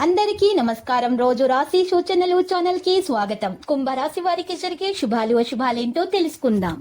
అందరికీ నమస్కారం. రోజు రాశి సూచనలు ఛానల్ కి స్వాగతం. కుంభరాశి వారికి జరిగే శుభాలు అశుభాలేంటో తెలుసుకుందాం.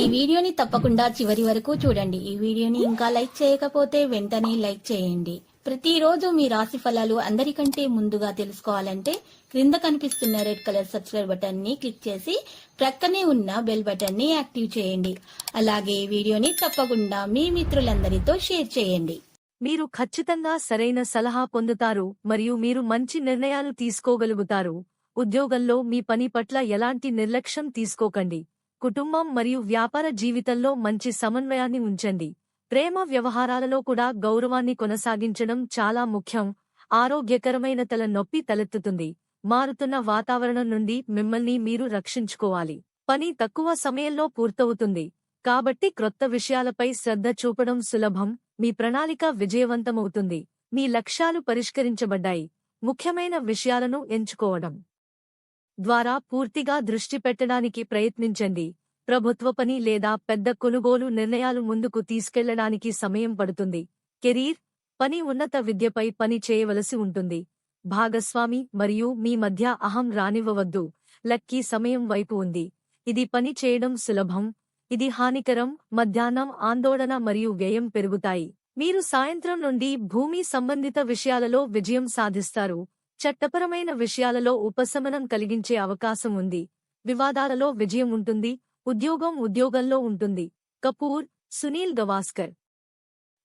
ఈ వీడియోని తప్పకుండా చివరి వరకు చూడండి. ఈ వీడియోని ఇంకా లైక్ చేయకపోతే వెంటనే లైక్ చేయండి. ప్రతిరోజు మీ రాశి ఫలాలు అందరికంటే ముందుగా తెలుసుకోవాలంటే క్రింద కనిపిస్తున్న రెడ్ కలర్ సబ్స్క్రైబ్ బటన్ ని క్లిక్ చేసి ప్రక్కనే ఉన్న బెల్ బటన్ ని యాక్టివ్ చేయండి. అలాగే ఈ వీడియోని తప్పకుండా మీ మిత్రులందరితో షేర్ చేయండి. మీరు ఖచ్చితంగా సరైన సలహా పొందుతారు మరియు మీరు మంచి నిర్ణయాలు తీసుకోగలుగుతారు. ఉద్యోగంలో మీ పని పట్ల ఎలాంటి నిర్లక్ష్యం తీసుకోకండి. కుటుంబం మరియు వ్యాపార జీవితంలో మంచి సమన్వయాన్ని ఉంచండి. ప్రేమ వ్యవహారాలలో కూడా గౌరవాన్ని కొనసాగించడం చాలా ముఖ్యం. ఆరోగ్యకరమైన తల నొప్పి తలెత్తుతుంది. మారుతున్న వాతావరణం నుండి మిమ్మల్ని మీరు రక్షించుకోవాలి. పని తక్కువ సమయంలో పూర్తవుతుంది కాబట్టి క్రొత్త విషయాలపై శ్రద్ధ చూపడం సులభం. మీ ప్రణాళిక విజయవంతమవుతుంది. మీ లక్ష్యాలు పరిష్కరించబడ్డాయి. ముఖ్యమైన విషయాలను ఎంచుకోవడం ద్వారా పూర్తిగా దృష్టి పెట్టడానికి ప్రయత్నించండి. ప్రభుత్వ పని లేదా పెద్ద కొనుగోలు నిర్ణయాలు ముందుకు తీసుకెళ్లడానికి సమయం పడుతుంది. కెరీర్, పని, ఉన్నత విద్యపై పని చేయవలసి ఉంటుంది. భాగస్వామి మరియు మీ మధ్య అహం రానివ్వవద్దు. లక్కీ సమయం వైపు ఉంది. ఇది పని చేయడం సులభం. ఇది హానికరం. మధ్యాహ్నం ఆందోళన మరియు వ్యయం పెరుగుతాయి. మీరు సాయంత్రం నుండి భూమి సంబంధిత విషయాలలో విజయం సాధిస్తారు. చట్టపరమైన విషయాలలో ఉపశమనం కలిగించే అవకాశం ఉంది. వివాదాలలో విజయం ఉంటుంది. ఉద్యోగంలో ఉంటుంది. కపూర్, సునీల్ గవాస్కర్.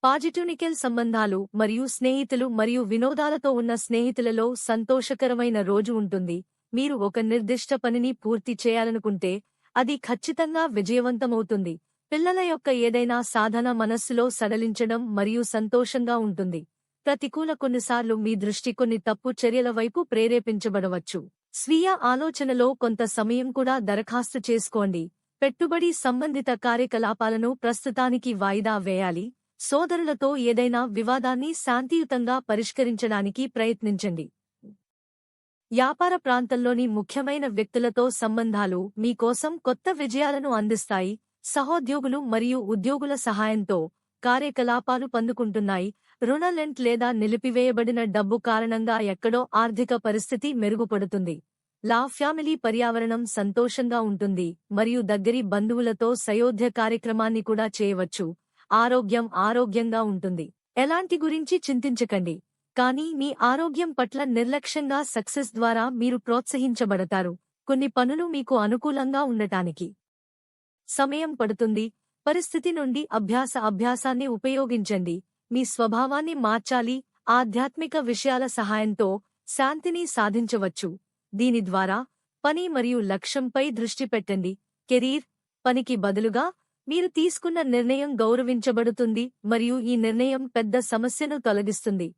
పాజిటివ్నికెల్ సంబంధాలు మరియు స్నేహితులు మరియు వినోదాలతో ఉన్న స్నేహితులలో సంతోషకరమైన రోజు ఉంటుంది. మీరు ఒక నిర్దిష్ట పనిని పూర్తి చేయాలనుకుంటే అది ఖచ్చితంగా విజయవంతమవుతుంది. పిల్లల యొక్క ఏదైనా సాధన మనస్సులో సడలించడం మరియు సంతోషంగా ఉంటుంది. ప్రతికూల కొన్నిసార్లు మీ దృష్టి కొన్ని తప్పు చర్యల వైపు ప్రేరేపించబడవచ్చు. స్వీయ ఆలోచనలో కొంత సమయం కూడా దరఖాస్తు చేసుకోండి. పెట్టుబడి సంబంధిత కార్యకలాపాలను ప్రస్తుతానికి వాయిదా వేయాలి. సోదరులతో ఏదైనా వివాదాన్ని శాంతియుతంగా పరిష్కరించడానికి ప్రయత్నించండి. వ్యాపార ప్రాంతంలోని ముఖ్యమైన వ్యక్తులతో సంబంధాలు మీ కోసం కొత్త విజయాలను అందిస్తాయి. సహోద్యోగులు మరియు ఉద్యోగుల సహాయంతో కార్యకలాపాలు పందుకుంటున్నాయి. రుణలెంట్ లేదా నిలిపివేయబడిన డబ్బు కారణంగా ఎక్కడో ఆర్థిక పరిస్థితి మెరుగుపడుతుంది. ఫ్యామిలీ పర్యావరణం సంతోషంగా ఉంటుంది మరియు దగ్గరి బంధువులతో సయోధ్య కార్యక్రమాన్ని కూడా చేయవచ్చు. ఆరోగ్యంగా ఉంటుంది. ఎలాంటి గురించి చింతించకండి, కానీ మీ ఆరోగ్యం పట్ల నిర్లక్ష్యంగా సక్సెస్ ద్వారా మీరు ప్రోత్సహించబడతారు. కొన్ని పనులు మీకు అనుకూలంగా ఉండటానికి సమయం పడుతుంది. పరిస్థితి నుండి అభ్యాసాన్ని ఉపయోగించండి. మీ స్వభావాన్ని మార్చాలి. ఆధ్యాత్మిక విషయాల సహాయంతో శాంతిని సాధించవచ్చు. దీని ద్వారా పని మరియు లక్ష్యంపై దృష్టి పెట్టండి. కెరీర్, పనికి బదులుగా మీరు తీసుకున్న నిర్ణయం గౌరవించబడుతుంది మరియు ఈ నిర్ణయం పెద్ద సమస్యను తొలగిస్తుంది.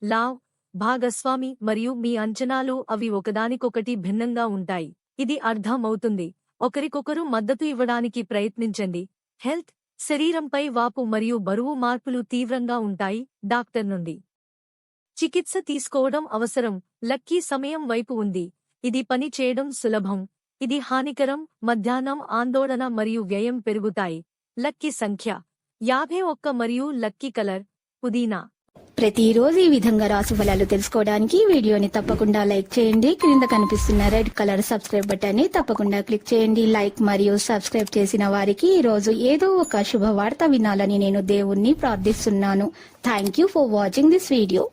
లావ్, భాగస్వామి మరియు మీ అంచనాలు అవి ఒకదానికొకటి భిన్నంగా ఉంటాయి. ఇది అర్థమవుతుంది. ఒకరికొకరు మద్దతు ఇవ్వడానికి ప్రయత్నించండి. హెల్త్, శరీరంపై వాపు మరియు బరువు మార్పులు తీవ్రంగా ఉంటాయి. డాక్టర్ నుండి చికిత్స తీసుకోవడం అవసరం. లక్కీ సమయం వైపు ఉంది. ఇది పని చేయడం సులభం. ఇది హానికరం. మధ్యాహ్నం ఆందోళన మరియు వ్యయం పెరుగుతాయి. లక్కీ సంఖ్య 51 మరియు లక్కీ కలర్ పుదీనా. ప్రతిరోజు ఈ విధంగా రాశి ఫలాలు తెలుసుకోవడానికి వీడియోని తప్పకుండా లైక్ చేయండి. క్రింద కనిపిస్తున్న రెడ్ కలర్ సబ్స్క్రైబ్ బటన్ ని తప్పకుండా క్లిక్ చేయండి. లైక్ మరియు సబ్స్క్రైబ్ చేసిన వారికి ఈ రోజు ఏదో ఒక శుభవార్త వినాలని నేను దేవుణ్ణి ప్రార్థిస్తున్నాను. Thank you for watching this video.